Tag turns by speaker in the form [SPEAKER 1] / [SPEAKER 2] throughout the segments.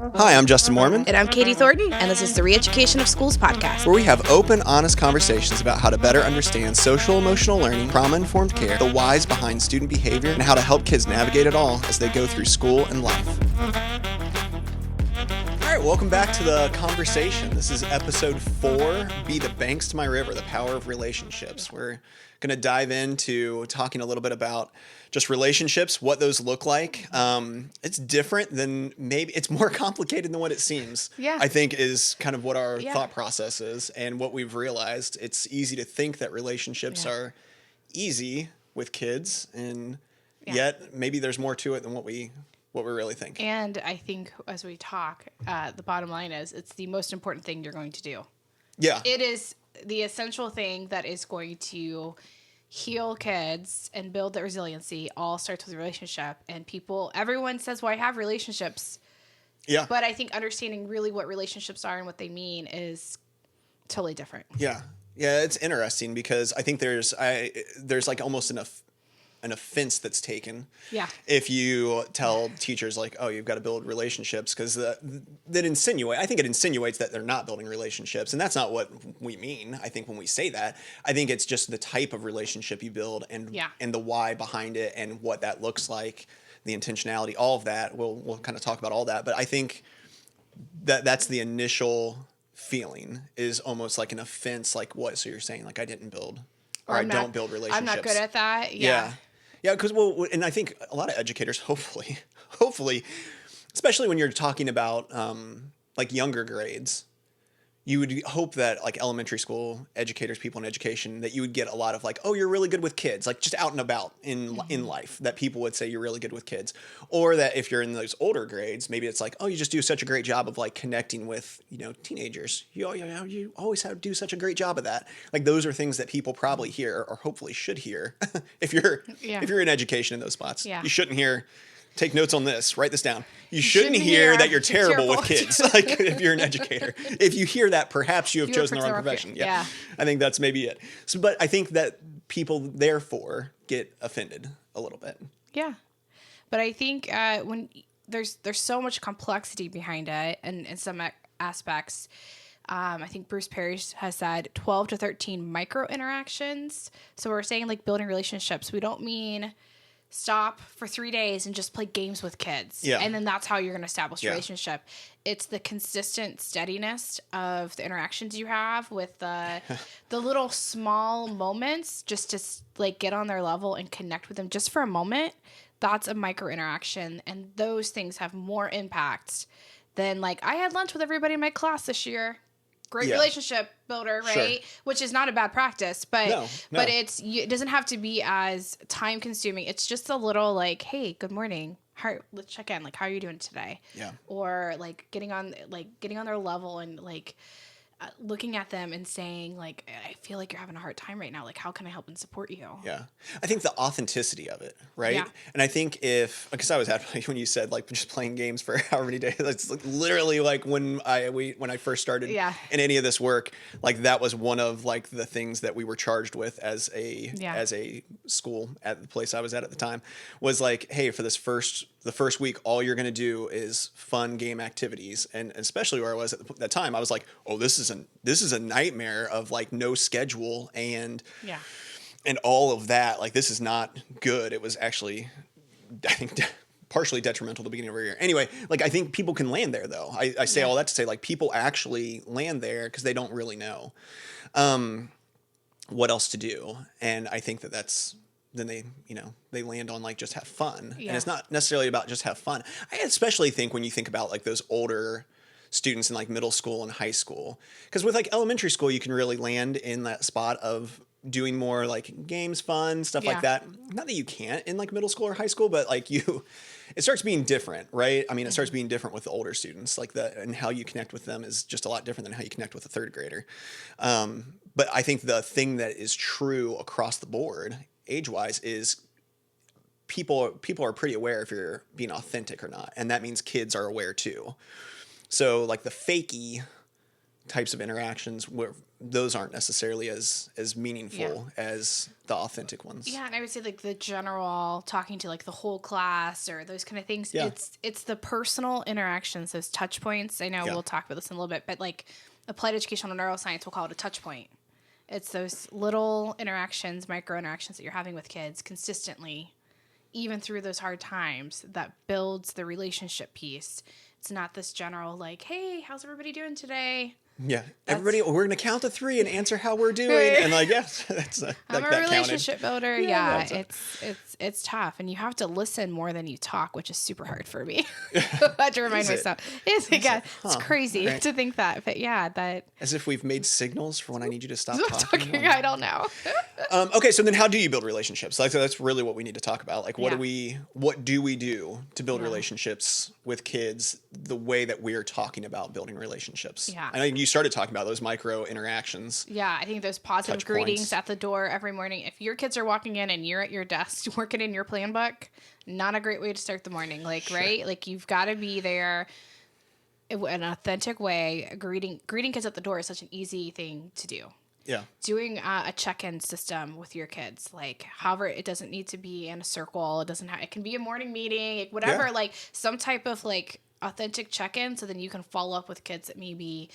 [SPEAKER 1] Hi, I'm Justin Mormon.
[SPEAKER 2] And I'm Katie Thornton, and this is the Re-Education of Schools podcast,
[SPEAKER 1] where we have open, honest conversations about how to better understand social-emotional learning, trauma-informed care, the whys behind student behavior, and how to help kids navigate it all as they go through school and life. All right, welcome back to the conversation. This is episode 4, Be the Banks to My River, the Power of Relationships. We're going to dive into talking a little bit about just relationships, what those look like. It's different than it's more complicated than what it seems.
[SPEAKER 2] Yeah.
[SPEAKER 1] I think is kind of what our thought process is and what we've realized. It's easy to think that relationships are easy with kids, and yet maybe there's more to it than what we really think.
[SPEAKER 2] And I think as we talk, the bottom line is it's the most important thing you're going to do.
[SPEAKER 1] Yeah.
[SPEAKER 2] It is the essential thing that is going to heal kids and build that resiliency. All starts with a relationship. And everyone says, well, I have relationships.
[SPEAKER 1] Yeah.
[SPEAKER 2] But I think understanding really what relationships are and what they mean is totally different.
[SPEAKER 1] Yeah. Yeah, it's interesting because I think there's like almost an offense that's taken if you tell teachers like, oh, you've got to build relationships, because I think it insinuates that they're not building relationships, and that's not what we mean. I think when we say that, I think it's just the type of relationship you build and the why behind it and what that looks like, the intentionality, all of that. We'll kind of talk about all that, but I think that's the initial feeling is almost like an offense, like what? So you're saying like I didn't build or I don't build relationships.
[SPEAKER 2] I'm not good at that.
[SPEAKER 1] Yeah, because and I think a lot of educators, hopefully, especially when you're talking about like younger grades, you would hope that like elementary school educators, people in education, that you would get a lot of like, oh, you're really good with kids, like just out and about in life, that people would say you're really good with kids. Or that if you're in those older grades, maybe it's like, oh, you just do such a great job of like connecting with, teenagers. You always have to do such a great job of that. Like those are things that people probably hear or hopefully should hear if you're in education in those spots.
[SPEAKER 2] Yeah.
[SPEAKER 1] You shouldn't hear. Take notes on this. Write this down. You shouldn't hear that you're terrible with kids. Like if you're an educator, if you hear that, perhaps you have chosen the wrong profession. Yeah. I think that's maybe it. So, but I think that people therefore get offended a little bit.
[SPEAKER 2] Yeah, but I think when there's so much complexity behind it, and in some aspects, I think Bruce Perry has said 12 to 13 micro interactions. So we're saying like building relationships. We don't mean stop for 3 days and just play games with kids. Yeah. And then that's how you're going to establish a relationship. It's the consistent steadiness of the interactions you have with the little small moments just to like get on their level and connect with them just for a moment. That's a micro interaction. And those things have more impact than like, I had lunch with everybody in my class this year. Great relationship builder, right? Sure. Which is not a bad practice, but but it doesn't have to be as time consuming. It's just a little like, hey, good morning. Let's check in. Like, how are you doing today? Yeah. Or like getting on their level and like looking at them and saying like, I feel like you're having a hard time right now. Like, how can I help and support you? Yeah.
[SPEAKER 1] I think the authenticity of it, right? Yeah. And I think because I was happy when you said like just playing games for however many days, it's like literally like when I first started in any of this work, like that was one of like the things that we were charged with as a school at the place I was at the time, was like, hey, for the first week, all you're going to do is fun game activities. And especially where I was at that time, I was like, oh, this is a nightmare of like no schedule and all of that. Like, this is not good. It was actually, I think, partially detrimental at the beginning of our year. Anyway, like I think people can land there though. I say all that to say like people actually land there because they don't really know what else to do. And I think that's, then they land on like just have fun. And it's not necessarily about just have fun. I especially think when you think about like those older students in like middle school and high school, because with like elementary school, you can really land in that spot of doing more like games, fun, stuff like that. Not that you can't in like middle school or high school, but like it starts being different, right? I mean, it starts being different with the older students, like and how you connect with them is just a lot different than how you connect with a third grader. But I think the thing that is true across the board age-wise is people are pretty aware if you're being authentic or not, and that means kids are aware too. So like the fakey types of interactions where those aren't necessarily as meaningful as the authentic ones.
[SPEAKER 2] Yeah, and I would say like the general talking to like the whole class or those kind of things. Yeah. It's the personal interactions, those touch points. I know we'll talk about this in a little bit, but like applied educational neuroscience, we'll call it a touch point. It's those little interactions, micro interactions that you're having with kids consistently, even through those hard times, that builds the relationship piece. It's not this general like, hey, how's everybody doing today?
[SPEAKER 1] Yeah, everybody, we're going to count to 3 and answer how we're doing. And like, yes,
[SPEAKER 2] I'm a relationship builder. Yeah, it's tough. And you have to listen more than you talk, which is super hard for me. I have to remind myself. It's crazy to think that. But yeah, that.
[SPEAKER 1] As if we've made signals for when I need you to stop talking.
[SPEAKER 2] I don't know.
[SPEAKER 1] Okay, so then how do you build relationships? Like, so that's really what we need to talk about. Like, what do we do to build relationships with kids the way that we're talking about building relationships?
[SPEAKER 2] Yeah.
[SPEAKER 1] I know you started talking about those micro interactions.
[SPEAKER 2] Yeah, I think those positive greetings at the door every morning. If your kids are walking in and you're at your desk working in your plan book, not a great way to start the morning. Like, right? Like, you've got to be there in an authentic way. Greeting kids at the door is such an easy thing to do.
[SPEAKER 1] Yeah.
[SPEAKER 2] Doing a check-in system with your kids, like, however, it doesn't need to be in a circle. It can be a morning meeting, like, whatever, like some type of like authentic check-in. So then you can follow up with kids that maybe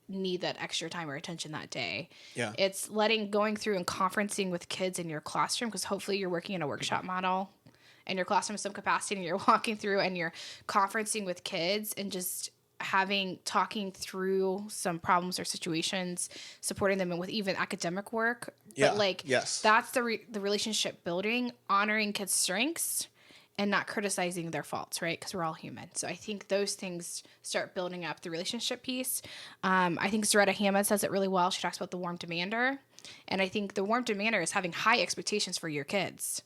[SPEAKER 2] need that extra time or attention that day.
[SPEAKER 1] Yeah.
[SPEAKER 2] It's going through and conferencing with kids in your classroom, because hopefully you're working in a workshop model in your classroom in some capacity, and you're walking through and you're conferencing with kids and just talking through some problems or situations, supporting them with even academic work.
[SPEAKER 1] Yeah.
[SPEAKER 2] But like, that's the relationship building, honoring kids' strengths and not criticizing their faults, right? Because we're all human. So I think those things start building up the relationship piece. I think Zaretta Hammond says it really well. She talks about the warm demander. And I think the warm demander is having high expectations for your kids,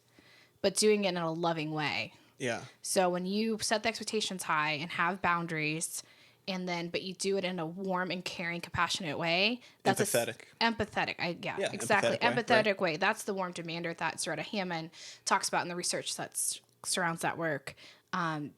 [SPEAKER 2] but doing it in a loving way.
[SPEAKER 1] Yeah.
[SPEAKER 2] So when you set the expectations high and have boundaries, but you do it in a warm and caring, compassionate way. That's
[SPEAKER 1] empathetic.
[SPEAKER 2] Exactly. Empathetic way. That's the warm demander that Zaretta Hammond talks about in the research that surrounds that work.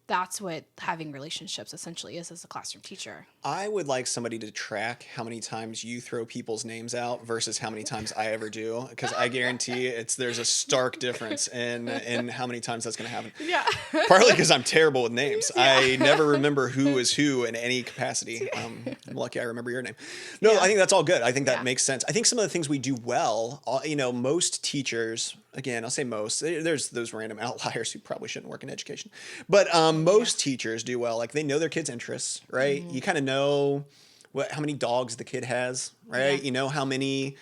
[SPEAKER 2] That's what having relationships essentially is as a classroom teacher.
[SPEAKER 1] I would like somebody to track how many times you throw people's names out versus how many times I ever do, because I guarantee there's a stark difference in how many times that's going to happen.
[SPEAKER 2] Yeah.
[SPEAKER 1] Partly because I'm terrible with names. Yeah. I never remember who is who in any capacity. I'm lucky I remember your name. No, I think that's all good. I think that makes sense. I think some of the things we do well, most teachers, again, I'll say most, there's those random outliers who probably shouldn't work in education, but most teachers do well. Like, they know their kids' interests, right? Mm-hmm. You kind of know how many dogs the kid has, right? Yeah. You know how many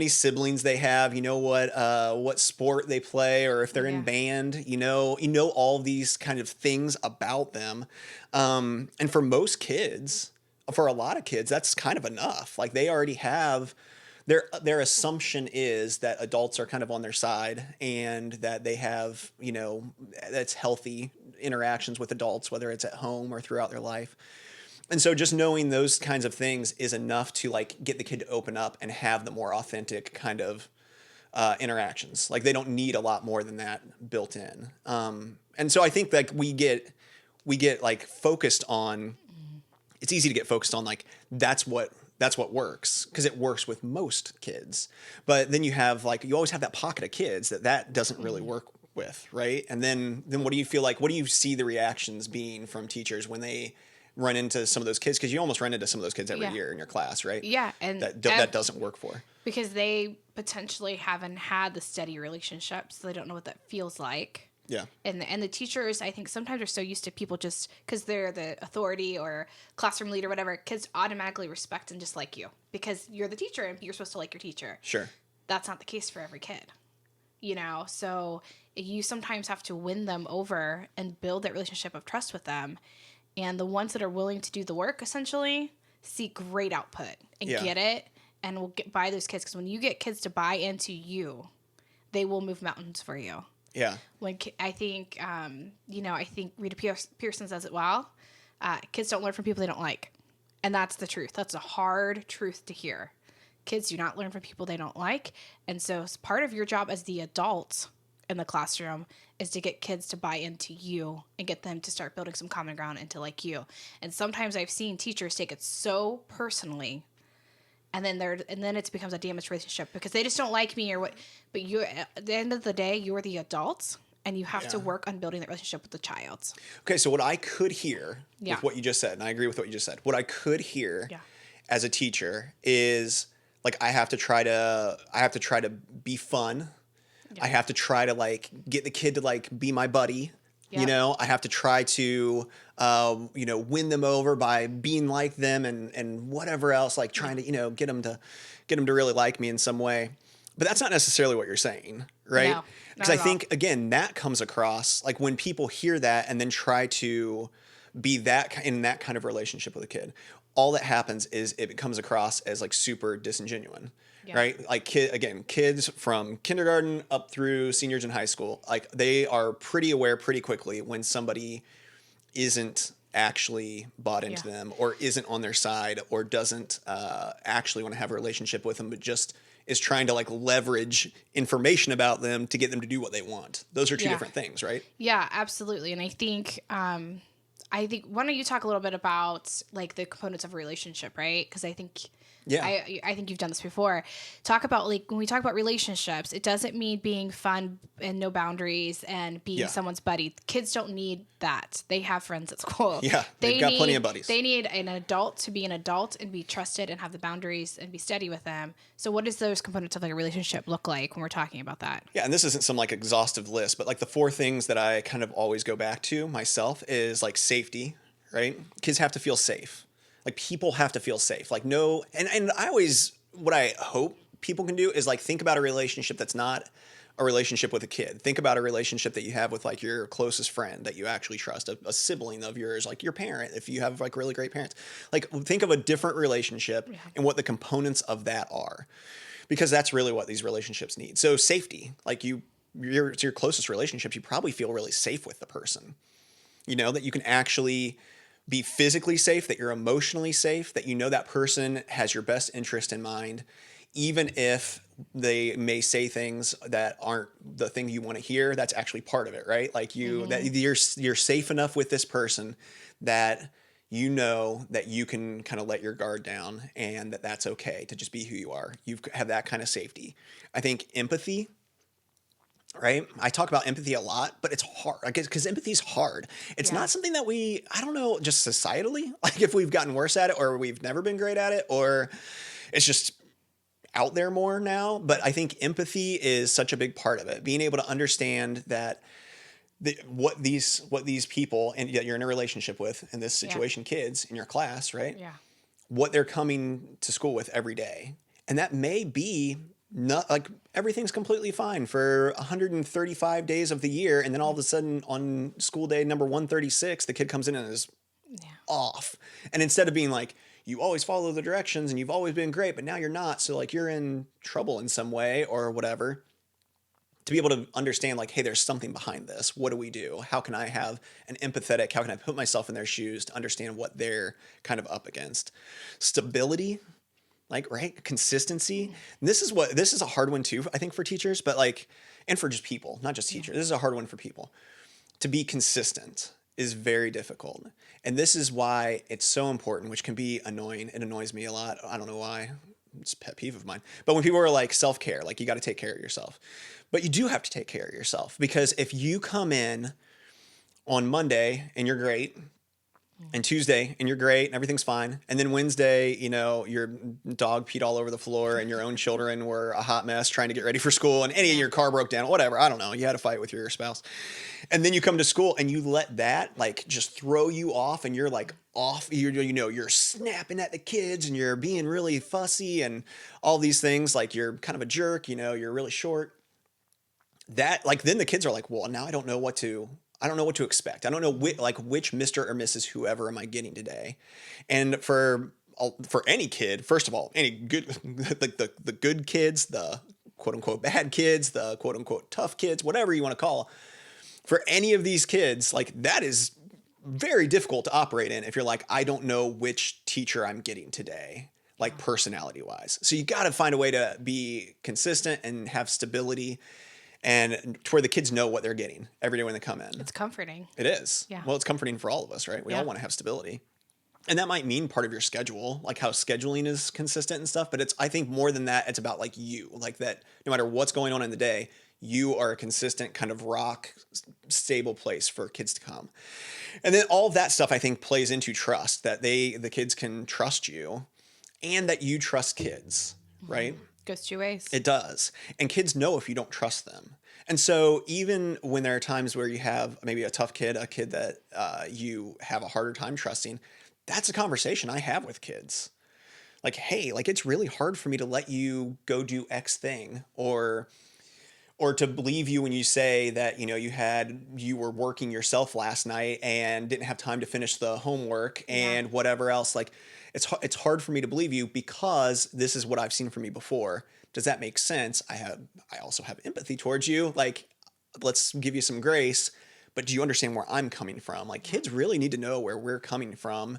[SPEAKER 1] siblings they have. You know what sport they play, or if they're in band. You know all these kind of things about them. And for most kids, for a lot of kids, that's kind of enough. Like, they already have. Their assumption is that adults are kind of on their side, and that they have, that's healthy interactions with adults, whether it's at home or throughout their life. And so just knowing those kinds of things is enough to like get the kid to open up and have the more authentic kind of interactions. Like, they don't need a lot more than that built in. And so I think like we get like focused on, it's easy to get focused on like, that's what works, because it works with most kids. But then you always have that pocket of kids that doesn't really work with, right? And then what do you feel like, what do you see the reactions being from teachers when they run into some of those kids? Because you almost run into some of those kids every year in your class, right?
[SPEAKER 2] Yeah. And
[SPEAKER 1] that doesn't work for. Because
[SPEAKER 2] they potentially haven't had the steady relationships, so they don't know what that feels like.
[SPEAKER 1] Yeah.
[SPEAKER 2] And the teachers, I think, sometimes are so used to people just because they're the authority or classroom leader, whatever, kids automatically respect and just like you because you're the teacher and you're supposed to like your teacher.
[SPEAKER 1] Sure.
[SPEAKER 2] That's not the case for every kid, so you sometimes have to win them over and build that relationship of trust with them. And the ones that are willing to do the work essentially see great output and get it and will get by those kids. Because when you get kids to buy into you, they will move mountains for you.
[SPEAKER 1] Yeah.
[SPEAKER 2] I think Rita Pearson says it well. Kids don't learn from people they don't like. And that's the truth. That's a hard truth to hear. Kids do not learn from people they don't like. And so part of your job as the adult in the classroom is to get kids to buy into you and get them to start building some common ground and to like you. And sometimes I've seen teachers take it so personally and then it becomes a damaged relationship because they just don't like me or what. But you, at the end of the day, you're the adult, and you have to work on building that relationship with the child.
[SPEAKER 1] Okay, so what I could hear with what you just said, and I agree with what you just said, what I could hear as a teacher is like I have to try to be fun. I have to try to like get the kid to like be my buddy. Yep. You know, I have to try to, win them over by being like them and whatever else, like trying to, get them to really like me in some way. But that's not necessarily what you're saying, right?
[SPEAKER 2] No,
[SPEAKER 1] because I think, again, that comes across like when people hear that and then try to be in that kind of relationship with a kid, all that happens is it comes across as like super disingenuous. Yeah. Right? Like kids from kindergarten up through seniors in high school, like they are pretty aware pretty quickly when somebody isn't actually bought into them or isn't on their side or doesn't actually want to have a relationship with them, but just is trying to like leverage information about them to get them to do what they want. Those are two different things, right?
[SPEAKER 2] Yeah, absolutely. And I think why don't you talk a little bit about like the components of a relationship, right? Because I think I think you've done this before. Talk about like when we talk about relationships, it doesn't mean being fun and no boundaries and being someone's buddy. Kids don't need that. They have friends at school.
[SPEAKER 1] Yeah, they've got plenty of buddies.
[SPEAKER 2] They need an adult to be an adult and be trusted and have the boundaries and be steady with them. So what does those components of like a relationship look like when we're talking about that?
[SPEAKER 1] Yeah, and this isn't some like exhaustive list, but like the 4 things that I kind of always go back to myself is like safety, right? Kids have to feel safe. Like people have to feel safe. Like no, and I always, what I hope people can do is like think about a relationship that's not a relationship with a kid. Think about a relationship that you have with like your closest friend that you actually trust, a sibling of yours, like your parent, if you have like really great parents. Like think of a different relationship and what the components of that are, because that's really what these relationships need. So safety, like your closest relationships, you probably feel really safe with the person, that you can actually be physically safe, that you're emotionally safe, that that person has your best interest in mind, even if they may say things that aren't the thing you want to hear. That's actually part of it, right? Like that you're safe enough with this person that that you can kind of let your guard down and that's okay to just be who you are. You have that kind of safety. I think empathy. Right? I talk about empathy a lot, but it's hard because empathy is hard. It's not something that I don't know, just societally, like if we've gotten worse at it or we've never been great at it or it's just out there more now. But I think empathy is such a big part of it. Being able to understand that what these people and you're in a relationship with, in this situation, kids in your class, right?
[SPEAKER 2] Yeah.
[SPEAKER 1] What they're coming to school with every day. And that may be not like everything's completely fine for 135 days of the year. And then all of a sudden on school day number 136, the kid comes in and is off. And instead of being like, you always follow the directions and you've always been great, but now you're not. So like you're in trouble in some way or whatever, to be able to understand like, hey, there's something behind this. What do we do? How can I have how can I put myself in their shoes to understand what they're kind of up against? Stability. Like, right? Consistency. And this is a hard one too, I think, for teachers, but like, and for just people, not just teachers. This is a hard one for people. To be consistent is very difficult. And this is why it's so important, which can be annoying. It annoys me a lot. I don't know why. It's a pet peeve of mine. But when people are like self-care, like you got to take care of yourself. But you do have to take care of yourself because if you come in on Monday and you're great, and Tuesday, and you're great, and everything's fine. And then Wednesday, your dog peed all over the floor, and your own children were a hot mess trying to get ready for school, and your car broke down, whatever. I don't know. You had a fight with your spouse. And then you come to school, and you let that, like, just throw you off, and you're, like, off. You're snapping at the kids, and you're being really fussy, and all these things. Like, you're kind of a jerk, you're really short. That, like, then the kids are like, well, now I don't know what to expect. I don't know which Mr. or Mrs. whoever am I getting today. And for any kid, first of all, any good, like the good kids, the quote unquote bad kids, the quote unquote tough kids, whatever you want to call, for any of these kids, like that is very difficult to operate in if you're like, I don't know which teacher I'm getting today, like personality wise. So you got to find a way to be consistent and have stability and to where the kids know what they're getting every day when they come in.
[SPEAKER 2] It's comforting.
[SPEAKER 1] It is.
[SPEAKER 2] Yeah.
[SPEAKER 1] Well, it's comforting for all of us, right? We all want to have stability. And that might mean part of your schedule, like how scheduling is consistent and stuff. But I think more than that, it's about like you, like that no matter what's going on in the day, you are a consistent kind of rock stable place for kids to come. And then all of that stuff I think plays into trust, that the kids can trust you and that you trust kids, right?
[SPEAKER 2] Goes two ways.
[SPEAKER 1] It does. And kids know if you don't trust them. And so even when there are times where you have maybe a tough kid, a kid that you have a harder time trusting, that's a conversation I have with kids. Like, hey, like it's really hard for me to let you go do X thing, or to believe you when you say that, you were working yourself last night and didn't have time to finish the homework and whatever else. Like it's hard for me to believe you because this is what I've seen from you before. Does that make sense? I also have empathy towards you. Like, let's give you some grace, but do you understand where I'm coming from? Like kids really need to know where we're coming from.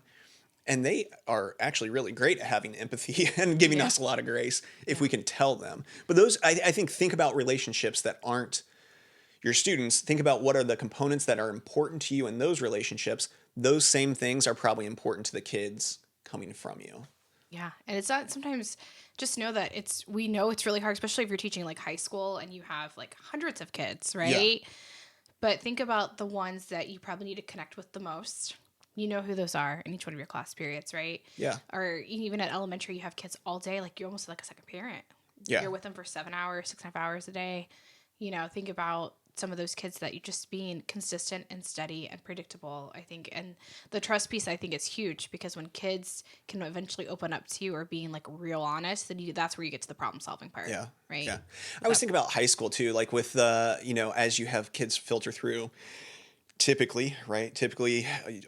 [SPEAKER 1] And they are actually really great at having empathy and giving us a lot of grace if we can tell them. But those, I think about relationships that aren't your students. Think about what are the components that are important to you in those relationships. Those same things are probably important to the kids coming from you.
[SPEAKER 2] Yeah. And it's not sometimes just know that we know it's really hard, especially if you're teaching like high school and you have like hundreds of kids, right? Yeah. But think about the ones that you probably need to connect with the most. You know who those are in each one of your class periods, right?
[SPEAKER 1] Yeah.
[SPEAKER 2] Or even at elementary, you have kids all day. Like, you're almost like a second parent.
[SPEAKER 1] Yeah.
[SPEAKER 2] You're with them for 7 hours, 6.5 hours a day. Think about some of those kids that you just being consistent and steady and predictable, I think. And the trust piece, I think, is huge because when kids can eventually open up to you or being, like, real honest, then that's where you get to the problem-solving part.
[SPEAKER 1] Yeah.
[SPEAKER 2] Right?
[SPEAKER 1] Yeah. I always think about high school, too, like with, as you have kids filter through. Typically,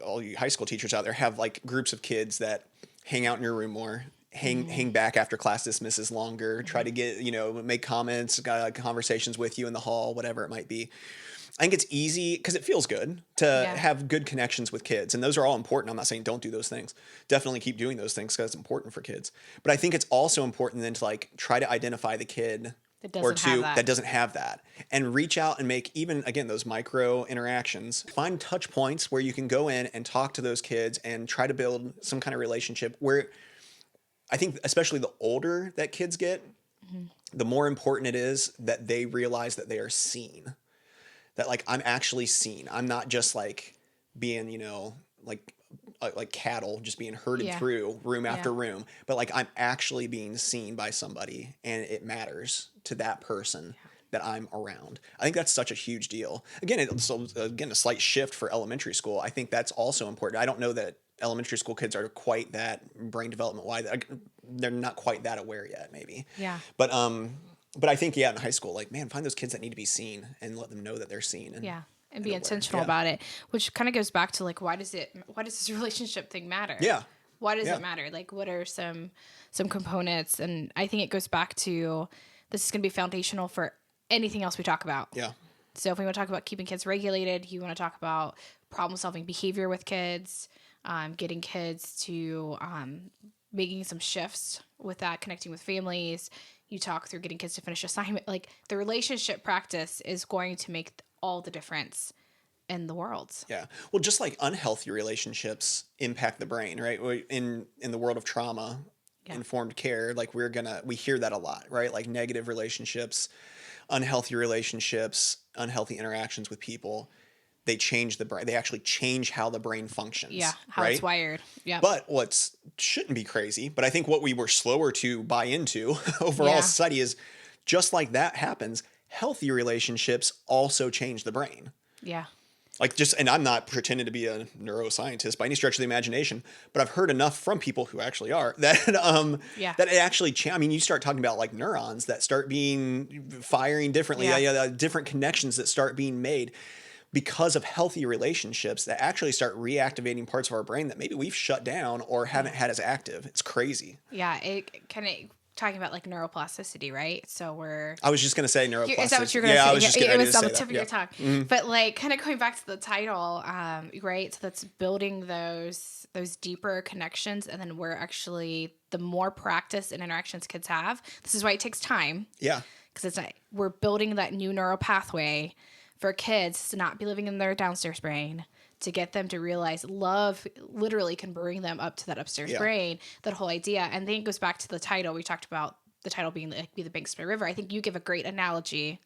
[SPEAKER 1] all you high school teachers out there have like groups of kids that hang out in your room more, hang back after class dismisses longer, try to get, make comments, conversations with you in the hall, whatever it might be. I think it's easy because it feels good to have good connections with kids. And those are all important. I'm not saying don't do those things. Definitely keep doing those things because it's important for kids. But I think it's also important then to like try to identify the kid that doesn't have that and reach out and make even, again, those micro interactions. Find touch points where you can go in and talk to those kids and try to build some kind of relationship where I think especially the older that kids get, the more important it is that they realize that they are seen. That like, I'm actually seen. I'm not just like being, like cattle just being herded through room after room, but like I'm actually being seen by somebody and it matters to that person that I'm around. I think that's such a huge deal. Again, a slight shift for elementary school. I think that's also important. I don't know that elementary school kids are quite that brain development wise. They're not quite that aware yet, maybe.
[SPEAKER 2] Yeah.
[SPEAKER 1] But I think, in high school, like, man, find those kids that need to be seen and let them know that they're seen.
[SPEAKER 2] And be intentional about it, which kind of goes back to like, why does this relationship thing matter?
[SPEAKER 1] Yeah.
[SPEAKER 2] Why does it matter? Like, what are some components? And I think it goes back to, this is going to be foundational for anything else we talk about.
[SPEAKER 1] Yeah.
[SPEAKER 2] So if we want to talk about keeping kids regulated, you want to talk about problem solving behavior with kids, getting kids to, making some shifts with that, connecting with families. You talk through getting kids to finish assignment. Like, the relationship practice is going to make all the difference in the world.
[SPEAKER 1] Yeah. Well, just like unhealthy relationships impact the brain, right? In the world of trauma, informed care, like we hear that a lot, right? Like negative relationships, unhealthy relationships, unhealthy interactions with people, they change the brain. They actually change how the brain functions.
[SPEAKER 2] Yeah. How it's wired. Yeah.
[SPEAKER 1] But shouldn't be crazy, but I think what we were slower to buy into overall society is just like that happens. Healthy relationships also change the brain.
[SPEAKER 2] Yeah.
[SPEAKER 1] Like and I'm not pretending to be a neuroscientist by any stretch of the imagination, but I've heard enough from people who actually are that that it actually you start talking about like neurons that start firing differently, different connections that start being made because of healthy relationships that actually start reactivating parts of our brain that maybe we've shut down or haven't had as active. It's crazy.
[SPEAKER 2] Yeah, it kind of talking about like neuroplasticity, right? So
[SPEAKER 1] I was just going to say neuroplasticity.
[SPEAKER 2] Is that what you're going to say?
[SPEAKER 1] I was just
[SPEAKER 2] it was on the
[SPEAKER 1] tip
[SPEAKER 2] of your tongue. Mm-hmm. But like kind of going back to the title, right? So that's building those deeper connections. And then we're actually, the more practice and interactions kids have, this is why it takes time.
[SPEAKER 1] Yeah.
[SPEAKER 2] Because we're building that new neural pathway for kids to not be living in their downstairs brain, to get them to realize love literally can bring them up to that upstairs brain, that whole idea. And then it goes back to the title. We talked about the title being like Be the Banks by River. I think you give a great analogy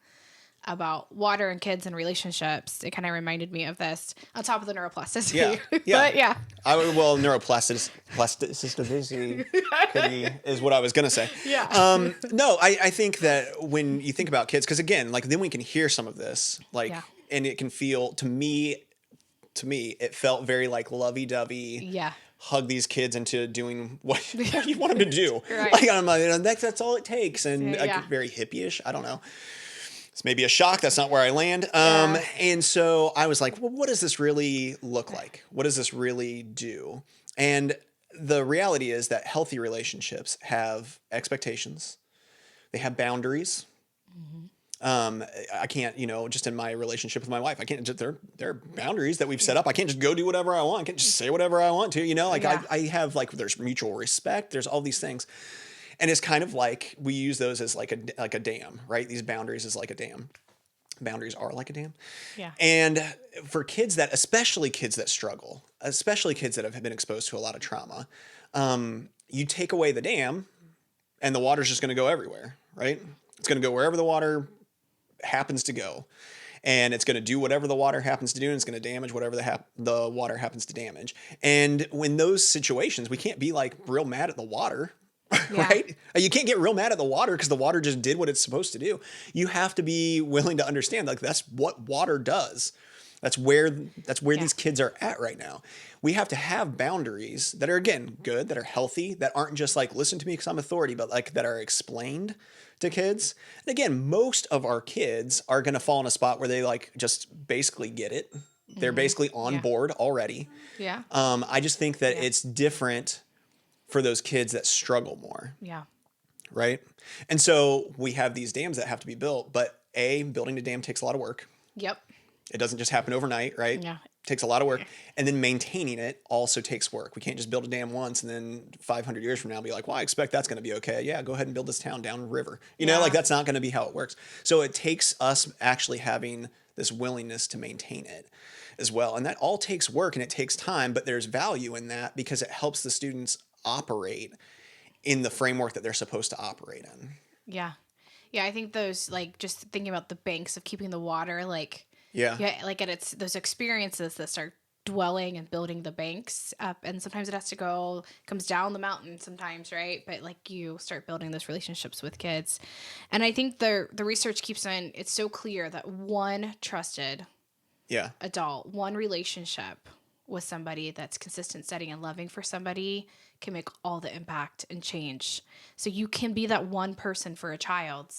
[SPEAKER 2] about water and kids and relationships. It kind of reminded me of this on top of the neuroplasticity.
[SPEAKER 1] Yeah. Neuroplasticity is what I was going to say.
[SPEAKER 2] Yeah.
[SPEAKER 1] No, I think that when you think about kids, because again, like then we can hear some of this, like, and it can feel to me, it felt very like lovey-dovey.
[SPEAKER 2] Yeah.
[SPEAKER 1] Hug these kids into doing what you want them to do.
[SPEAKER 2] Right.
[SPEAKER 1] Like, I'm like, that's all it takes. And like, very hippie-ish. I don't know. It's maybe a shock. That's not where I land. And so I was like, well, what does this really look like? What does this really do? And the reality is that healthy relationships have expectations. They have boundaries. I can't, just in my relationship with my wife, I can't just, there are boundaries that we've set up. I can't just go do whatever I want. I can't just say whatever I want to, I have like, there's mutual respect. There's all these things. And it's kind of like, we use those as like a dam, right? These boundaries is like a dam. Boundaries are like a dam.
[SPEAKER 2] Yeah.
[SPEAKER 1] And for kids especially kids that struggle, especially kids that have been exposed to a lot of trauma, you take away the dam and the water's just going to go everywhere, right? It's going to go wherever the water happens to go, and it's going to do whatever the water happens to do, and it's going to damage whatever the water happens to damage. And when those situations, we can't be like real mad at the water, right? You can't get real mad at the water because the water just did what it's supposed to do. You have to be willing to understand, like, that's what water does. That's where these kids are at right now. We have to have boundaries that are, again, good, that are healthy, that aren't just like, listen to me because I'm authority, but like that are explained to kids. And again, most of our kids are going to fall in a spot where they like just basically get it. They're basically on board already.
[SPEAKER 2] Yeah.
[SPEAKER 1] I just think that it's different for those kids that struggle more.
[SPEAKER 2] Yeah.
[SPEAKER 1] Right. And so we have these dams that have to be built, but building a dam takes a lot of work.
[SPEAKER 2] Yep.
[SPEAKER 1] It doesn't just happen overnight, right?
[SPEAKER 2] Yeah.
[SPEAKER 1] It takes a lot of work. And then maintaining it also takes work. We can't just build a dam once and then 500 years from now be like, well, I expect that's going to be okay. Yeah, go ahead and build this town downriver. You know, like that's not going to be how it works. So it takes us actually having this willingness to maintain it as well. And that all takes work and it takes time, but there's value in that because it helps the students operate in the framework that they're supposed to operate in.
[SPEAKER 2] Yeah. Yeah, I think those, like, just thinking about the banks of keeping the water, like, like, and it's those experiences that start dwelling and building the banks up, and sometimes it has to comes down the mountain sometimes, right? But like, you start building those relationships with kids. And I think the research keeps saying it's so clear that one trusted adult, one relationship with somebody that's consistent, steady, and loving for somebody can make all the impact and change. So you can be that one person for a child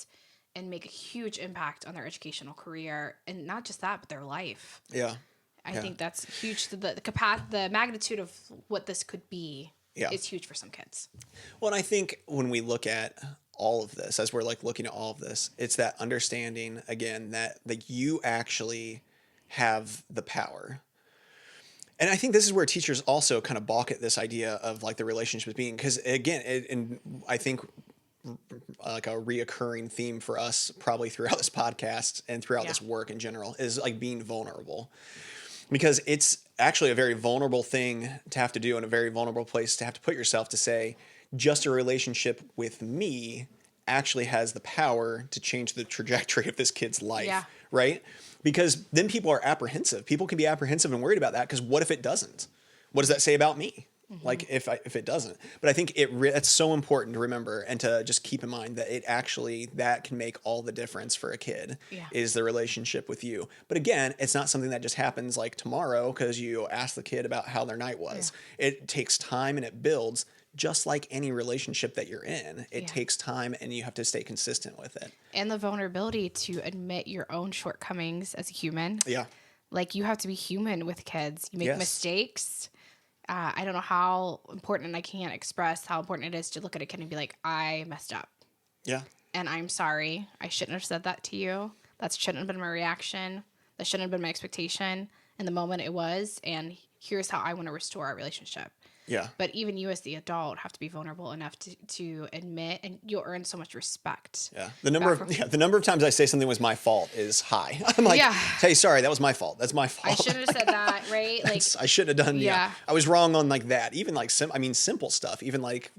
[SPEAKER 2] and make a huge impact on their educational career, and not just that, but their life.
[SPEAKER 1] Yeah.
[SPEAKER 2] I think that's huge. The magnitude of what this could be is huge for some kids.
[SPEAKER 1] Well, and I think when we look at all of this, as we're like looking at all of this, it's that understanding again that like you actually have the power. And I think this is where teachers also kind of balk at this idea of like the relationships being, because again, and I think like a reoccurring theme for us probably throughout this podcast and throughout this work in general is like being vulnerable, because it's actually a very vulnerable thing to have to do and a very vulnerable place to have to put yourself to say, just a relationship with me actually has the power to change the trajectory of this kid's life, right? Because then people are apprehensive. People can be apprehensive and worried about that because what if it doesn't? What does that say about me? Mm-hmm. Like if it doesn't. But I think it's so important to remember and to just keep in mind that that can make all the difference for a kid is the relationship with you. But again, it's not something that just happens like tomorrow because you ask the kid about how their night was. Yeah. It takes time and it builds. Just like any relationship that you're in, it takes time and you have to stay consistent with it. And
[SPEAKER 2] the vulnerability to admit your own shortcomings as a human.
[SPEAKER 1] Yeah.
[SPEAKER 2] Like, you have to be human with kids. You make mistakes. I don't know how important, and I can't express how important it is to look at a kid and be like, I messed up.
[SPEAKER 1] Yeah.
[SPEAKER 2] And I'm sorry. I shouldn't have said that to you. That shouldn't have been my reaction. That shouldn't have been my expectation. In the moment it was. And here's how I want to restore our relationship.
[SPEAKER 1] Yeah.
[SPEAKER 2] But even you as the adult have to be vulnerable enough to admit, and you'll earn so much respect.
[SPEAKER 1] Yeah. The number of times I say something was my fault is high. I'm like, hey, sorry, that was my fault. That's my fault.
[SPEAKER 2] I shouldn't have said that, right? Like
[SPEAKER 1] I shouldn't have done. Yeah. I was wrong on like that. Even like simple stuff. Even like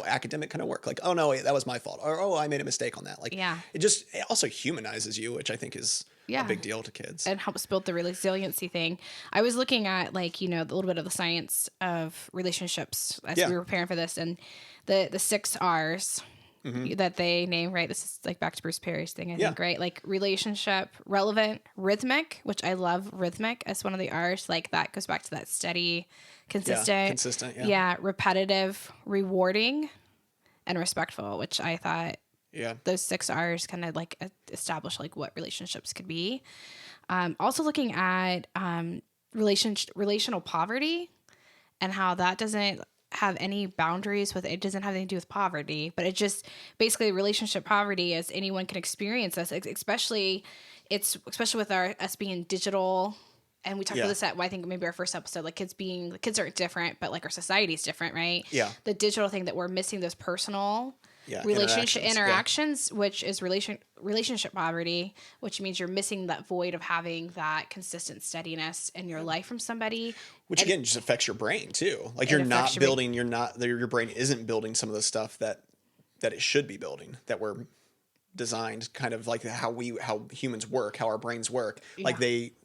[SPEAKER 1] academic kind of work. Like, oh no, wait, that was my fault. Or I made a mistake on that. Like, it also humanizes you, which I think is a big deal to kids.
[SPEAKER 2] And helps build the resiliency thing. I was looking at like, a little bit of the science of relationships as we were preparing for this, and the 6 R's that they name, right? This is like back to Bruce Perry's thing, I think, right? Like relationship, relevant, rhythmic, which I love rhythmic as one of the R's. Like that goes back to that steady, consistent, repetitive, rewarding, and respectful, which I thought those 6 R's kind of like establish like what relationships could be. Also looking at relational poverty and how that doesn't have any boundaries with it. Doesn't have anything to do with poverty, but it just basically relationship poverty is anyone can experience this, especially with us being digital. And we talked about this at, I think maybe our first episode, like kids aren't different, but like our society is different, right?
[SPEAKER 1] Yeah.
[SPEAKER 2] The digital thing that we're missing, those personal relationship interactions, which is relationship poverty, which means you're missing that void of having that consistent steadiness in your life from somebody.
[SPEAKER 1] Which again just affects your brain too. Like your brain isn't building some of the stuff that it should be building, that we're designed kind of like how humans work, how our brains work. Like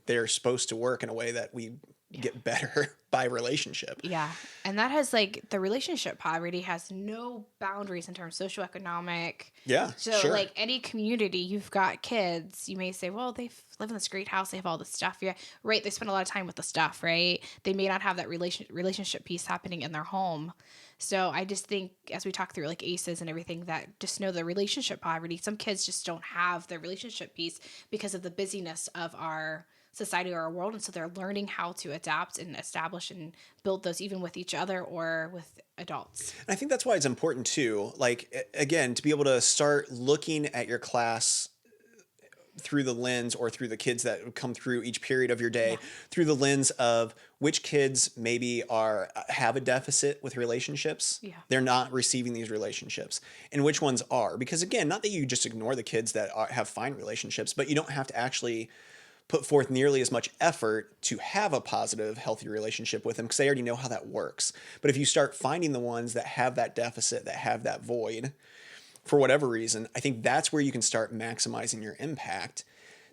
[SPEAKER 1] they're supposed to work in a way that we get better by relationship.
[SPEAKER 2] Yeah. And that has like the relationship poverty has no boundaries in terms of socioeconomic.
[SPEAKER 1] Yeah.
[SPEAKER 2] So like any community, you've got kids, you may say, well, they live in this great house. They have all this stuff. Yeah. Right. They spend a lot of time with the stuff, right? They may not have that relationship piece happening in their home. So I just think as we talk through like ACEs and everything, that just know the relationship poverty, some kids just don't have the relationship piece because of the busyness of our society or our world. And so they're learning how to adapt and establish and build those even with each other or with adults.
[SPEAKER 1] And I think that's why it's important too, like, again, to be able to start looking at your class through the lens, or through the kids that come through each period of your day, through the lens of which kids maybe have a deficit with relationships. Yeah. They're not receiving these relationships, and which ones are. Because again, not that you just ignore the kids that have fine relationships, but you don't have to actually put forth nearly as much effort to have a positive, healthy relationship with them, because they already know how that works. But if you start finding the ones that have that deficit, that have that void, for whatever reason, I think that's where you can start maximizing your impact,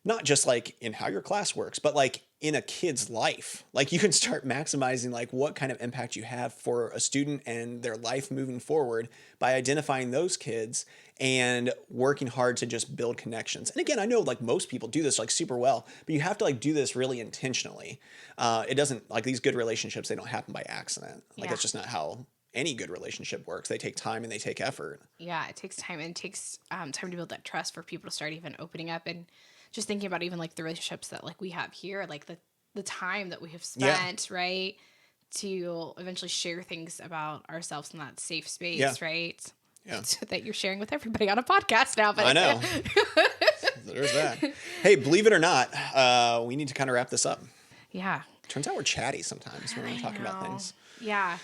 [SPEAKER 1] not just like in how your class works, but like in a kid's life. Like you can start maximizing like what kind of impact you have for a student and their life moving forward by identifying those kids and working hard to just build connections. And again, I know like most people do this like super well, but you have to like do this really intentionally. It doesn't, like, these good relationships, they don't happen by accident. Like that's just not how any good relationship works. They take time and they take effort.
[SPEAKER 2] Yeah, it takes time, and it takes time to build that trust for people to start even opening up, and just thinking about even like the relationships that like we have here, like the time that we have spent, right, to eventually share things about ourselves in that safe space, right? Yeah. So that you're sharing with everybody on a podcast now. But
[SPEAKER 1] I know. There's that. Hey, believe it or not, we need to kind of wrap this up.
[SPEAKER 2] Yeah.
[SPEAKER 1] Turns out we're chatty sometimes when we're talking about things.
[SPEAKER 2] Yeah.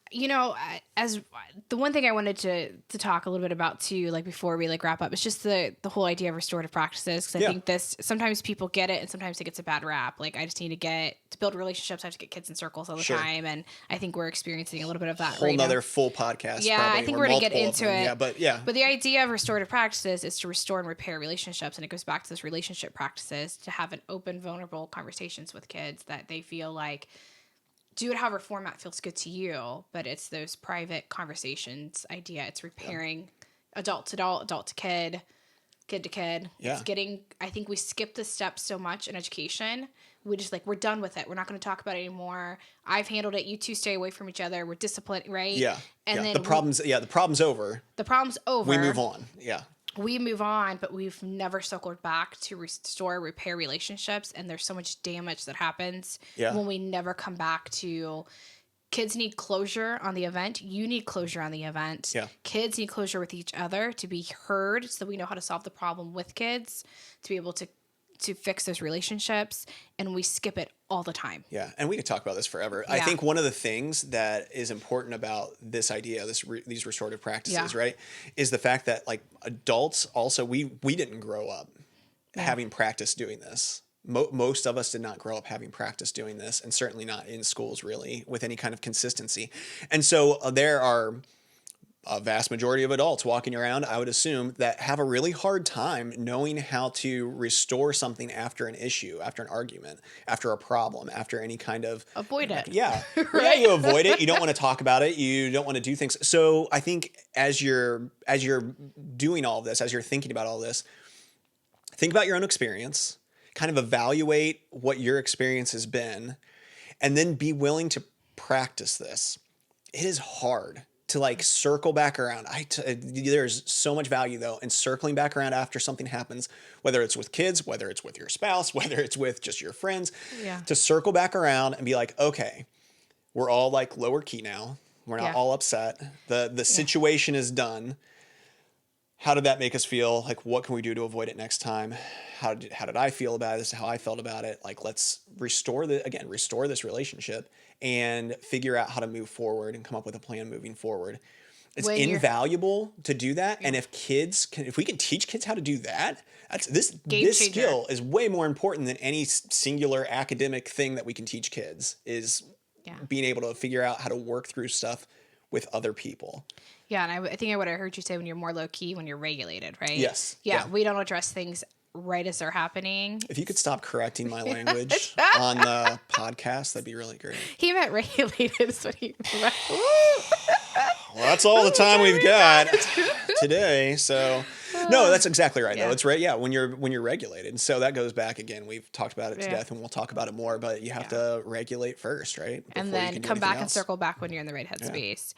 [SPEAKER 2] You know, as the one thing I wanted to talk a little bit about too, like before we like wrap up, is just the whole idea of restorative practices. Because I think sometimes people get it and sometimes it gets a bad rap. Like I just need to build relationships. I have to get kids in circles all the time. And I think we're experiencing a little bit of that right now.
[SPEAKER 1] Whole nother full podcast.
[SPEAKER 2] Yeah,
[SPEAKER 1] probably,
[SPEAKER 2] I think we're going to get into it.
[SPEAKER 1] But
[SPEAKER 2] the idea of restorative practices is to restore and repair relationships. And it goes back to those relationship practices, to have an open, vulnerable conversations with kids that they feel like, do it however format feels good to you, but it's those private conversations idea. It's repairing adult to adult, adult to kid to kid.
[SPEAKER 1] Yeah.
[SPEAKER 2] It's getting, I think we skip the steps so much in education. We just we're done with it. We're not going to talk about it anymore. I've handled it. You two stay away from each other. We're disciplined, right?
[SPEAKER 1] Yeah.
[SPEAKER 2] And then
[SPEAKER 1] the problem's over.
[SPEAKER 2] The problem's over.
[SPEAKER 1] We move on. Yeah.
[SPEAKER 2] We move on, but we've never circled back to restore, repair relationships. And there's so much damage that happens when we never come back to. Kids need closure on the event. You need closure on the event.
[SPEAKER 1] Yeah.
[SPEAKER 2] Kids need closure with each other to be heard, so we know how to solve the problem with kids, to be able to to fix those relationships, and we skip it all the time.
[SPEAKER 1] Yeah, and we could talk about this forever. Yeah. I think one of the things that is important about this idea, these restorative practices, right, is the fact that like adults also, we didn't grow up having practice doing this. Most of us did not grow up having practice doing this, and certainly not in schools really with any kind of consistency. And so there are a vast majority of adults walking around, I would assume, that have a really hard time knowing how to restore something after an issue, after an argument, after a problem, after any kind of...
[SPEAKER 2] Avoid it.
[SPEAKER 1] Yeah. Right? Yeah, you avoid it. You don't want to talk about it. You don't want to do things. So I think as you're doing all of this, as you're thinking about all this, think about your own experience, kind of evaluate what your experience has been, and then be willing to practice this. It is hard to like circle back around. There's so much value though in circling back around after something happens, whether it's with kids, whether it's with your spouse, whether it's with just your friends, to circle back around and be like, okay, we're all like lower key now. We're not all upset. The situation is done. How did that make us feel? Like, what can we do to avoid it next time? How did I feel about it? This is how I felt about it. Like, let's restore this relationship and figure out how to move forward and come up with a plan moving forward. It's invaluable to do that. And if we can teach kids how to do that, this skill is way more important than any singular academic thing that we can teach kids, is being able to figure out how to work through stuff with other people. Yeah,
[SPEAKER 2] and I think what I heard you say, when you're more low key, when you're regulated, right?
[SPEAKER 1] Yes.
[SPEAKER 2] Yeah, we don't address things right as they're happening.
[SPEAKER 1] If you could stop correcting my language on the podcast, that'd be really great.
[SPEAKER 2] He meant regulated, is what he meant.
[SPEAKER 1] Well, that's all the time we've got today. So, no, that's exactly right. Though it's right. Yeah, when you're regulated. So that goes back again. We've talked about it to death, and we'll talk about it more. But you have to regulate first, right? Before
[SPEAKER 2] and then come back and circle back when you're in the right headspace.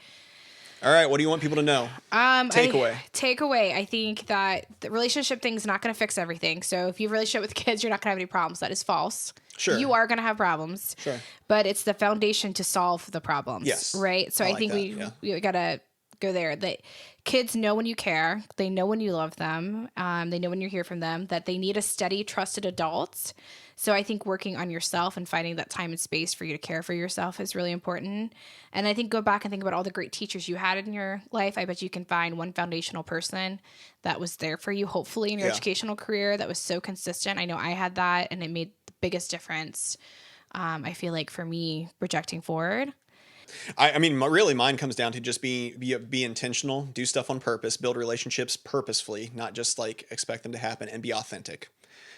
[SPEAKER 1] All right. What do you want people to know?
[SPEAKER 2] Takeaway. I think that the relationship thing is not going to fix everything. So if you have a relationship with kids, you're not going to have any problems. That is false.
[SPEAKER 1] Sure.
[SPEAKER 2] You are going to have problems.
[SPEAKER 1] Sure.
[SPEAKER 2] But it's the foundation to solve the problems.
[SPEAKER 1] Yes.
[SPEAKER 2] Right. So I think we got to go there. That kids know when you care. They know when you love them. They know when you hear from them. That they need a steady, trusted adult. So I think working on yourself and finding that time and space for you to care for yourself is really important. And I think go back and think about all the great teachers you had in your life. I bet you can find one foundational person that was there for you, hopefully, in your educational career, that was so consistent. I know I had that, and it made the biggest difference, I feel like, for me projecting forward.
[SPEAKER 1] I mean, really, mine comes down to just be intentional, do stuff on purpose, build relationships purposefully, not just like expect them to happen, and be authentic.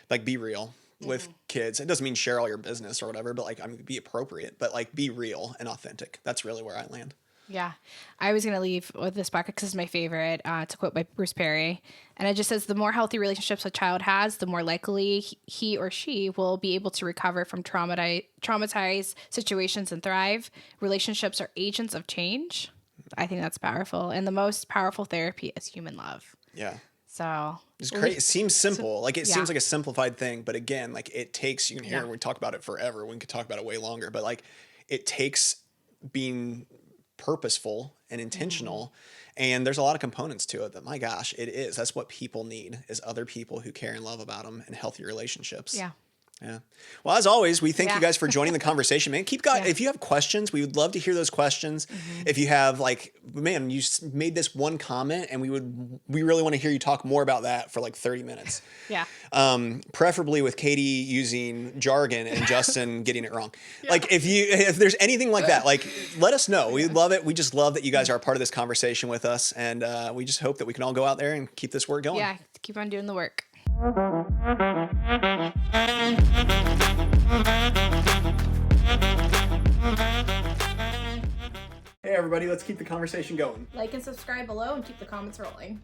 [SPEAKER 1] Like, be real with kids. It doesn't mean share all your business or whatever, but like, I mean, be appropriate, but like, be real and authentic. That's really where I land.
[SPEAKER 2] Yeah. I was going to leave with this bucket because it's my favorite, to quote by Bruce Perry. And it just says, the more healthy relationships a child has, the more likely he or she will be able to recover from traumatized situations and thrive. Relationships are agents of change. I think that's powerful. And the most powerful therapy is human love.
[SPEAKER 1] Yeah.
[SPEAKER 2] So
[SPEAKER 1] it's great. It seems simple. Like, it seems like a simplified thing, but again, like, it takes, you can hear, we talk about it forever. We could talk about it way longer, but like, it takes being purposeful and intentional. And there's a lot of components to it that, my gosh, that's what people need, is other people who care and love about them, and healthy relationships.
[SPEAKER 2] Yeah.
[SPEAKER 1] Yeah. Well, as always, we thank you guys for joining the conversation, man. If you have questions, we would love to hear those questions. If you have like, man, you made this one comment, and we really want to hear you talk more about that for like 30 minutes.
[SPEAKER 2] Yeah.
[SPEAKER 1] Preferably with Katie using jargon and Justin getting it wrong. Like, if there's anything like that, like, let us know. We love it. We just love that you guys are a part of this conversation with us. And we just hope that we can all go out there and keep this work going.
[SPEAKER 2] Yeah. Keep on doing the work.
[SPEAKER 1] Hey everybody, let's keep the conversation going.
[SPEAKER 2] Like and subscribe below and keep the comments rolling.